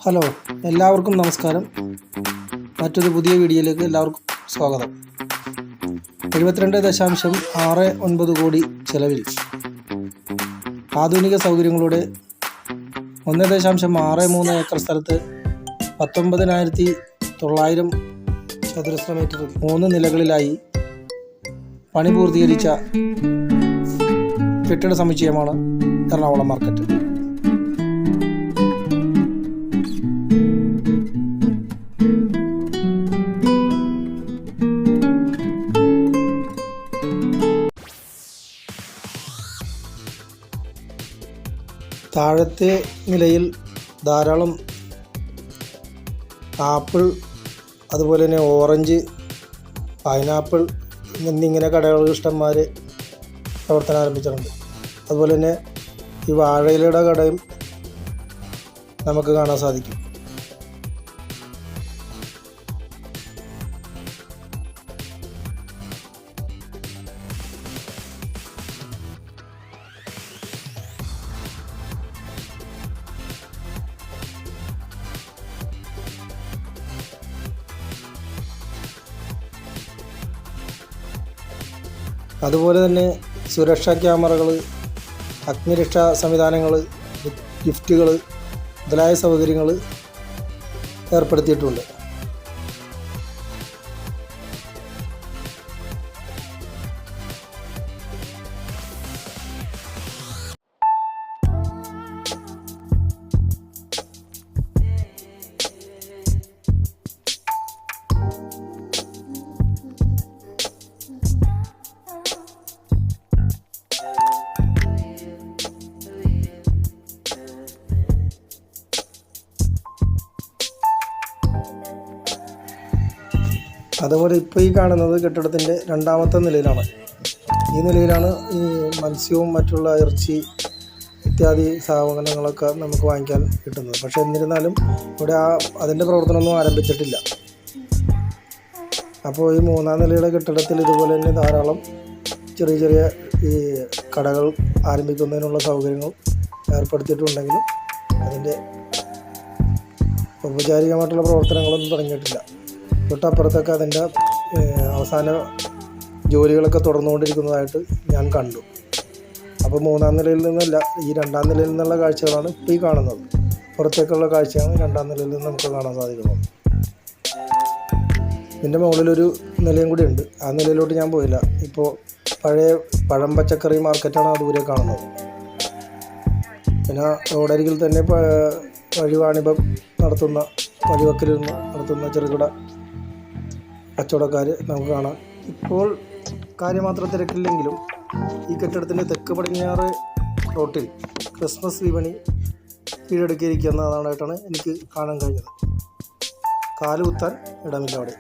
Hello, എല്ലാവർക്കും നമസ്കാരം. മറ്റൊരു പുതിയ വീഡിയോയിലേക്ക് എല്ലാവർക്കും സ്വാഗതം. 72.69 കോടി ചെലവിൽ ആധുനിക സൗകര്യങ്ങളോടെ 1.63 ഏക്കർ സ്ഥലത്ത് 19,900 ചതുരശ്ര മീറ്റർ 3 നിലകളിലായി പണി പൂർത്തീകരിച്ച കെട്ടിട സമുച്ചയമാണ് എറണാകുളം മാർക്കറ്റ്. താഴത്തെ നിലയിൽ ധാരാളം ആപ്പിൾ, അതുപോലെ തന്നെ ഓറഞ്ച്, പൈനാപ്പിൾ എന്നിങ്ങനെ കടകൾ ഇഷ്ടംമാര് പ്രവർത്തനം ആരംഭിച്ചിട്ടുണ്ട്. അതുപോലെ തന്നെ ഈ വാഴയിലയുടെ കടയും നമുക്ക് കാണാൻ സാധിക്കും. അതുപോലെ തന്നെ സുരക്ഷാ ക്യാമറകൾ, അഗ്നിരക്ഷാ സംവിധാനങ്ങൾ, ലിഫ്റ്റുകൾ മുതലായ സൗകര്യങ്ങൾ ഏർപ്പെടുത്തിയിട്ടുണ്ട്. അതുപോലെ ഇപ്പോൾ ഈ കാണുന്നത് കെട്ടിടത്തിൻ്റെ രണ്ടാമത്തെ നിലയിലാണ്. ഈ നിലയിലാണ് ഈ മത്സ്യവും മറ്റുള്ള ഇറച്ചി ഇത്യാദി സാധനങ്ങളൊക്കെ നമുക്ക് വാങ്ങിക്കാൻ കിട്ടുന്നത്. പക്ഷേ എന്നിരുന്നാലും ഇവിടെ അതിൻ്റെ പ്രവർത്തനമൊന്നും ആരംഭിച്ചിട്ടില്ല. അപ്പോൾ ഈ മൂന്നാം നിലയുടെ കെട്ടിടത്തിൽ ഇതുപോലെ തന്നെ ധാരാളം ചെറിയ ചെറിയ ഈ കടകൾ ആരംഭിക്കുന്നതിനുള്ള സൗകര്യങ്ങൾ ഏർപ്പെടുത്തിയിട്ടുണ്ടെങ്കിലും അതിൻ്റെ ഔപചാരികമായിട്ടുള്ള പ്രവർത്തനങ്ങളൊന്നും തുടങ്ങിയിട്ടില്ല. തൊട്ടപ്പുറത്തൊക്കെ അതിൻ്റെ അവസാന ജോലികളൊക്കെ തുടർന്നുകൊണ്ടിരിക്കുന്നതായിട്ട് ഞാൻ കണ്ടു. അപ്പോൾ മൂന്നാം നിലയിൽ നിന്നല്ല, ഈ രണ്ടാം നിലയിൽ നിന്നുള്ള കാഴ്ചകളാണ് ഇപ്പോൾ ഈ കാണുന്നത്. പുറത്തേക്കുള്ള കാഴ്ചയാണ് രണ്ടാം നിലയിൽ നിന്ന് നമുക്ക് കാണാൻ സാധിക്കുന്നത്. ഇതിൻ്റെ മുകളിലൊരു നിലയും കൂടി ഉണ്ട്. ആ നിലയിലോട്ട് ഞാൻ പോയില്ല. ഇപ്പോൾ പഴയ പഴം പച്ചക്കറി മാർക്കറ്റാണ് ദൂരെ കാണുന്നത്. പിന്നെ റോഡരികിൽ തന്നെ വഴിവാണിഭം നടത്തുന്ന, വഴിവക്കിലിരുന്ന് നടത്തുന്ന ചെറുകിട കച്ചവടക്കാർ നമുക്ക് കാണാം. ഇപ്പോൾ കാര്യമാത്ര തിരക്കില്ലെങ്കിലും ഈ കെട്ടിടത്തിൻ്റെ തെക്ക് പടിഞ്ഞാറ് റോട്ടിൽ ക്രിസ്മസ് വിപണി കീഴടക്കിയിരിക്കുന്നതായിട്ടാണ് എനിക്ക് കാണാൻ കഴിഞ്ഞത്. കാലുകുത്താൻ ഇടമില്ല അവിടെ.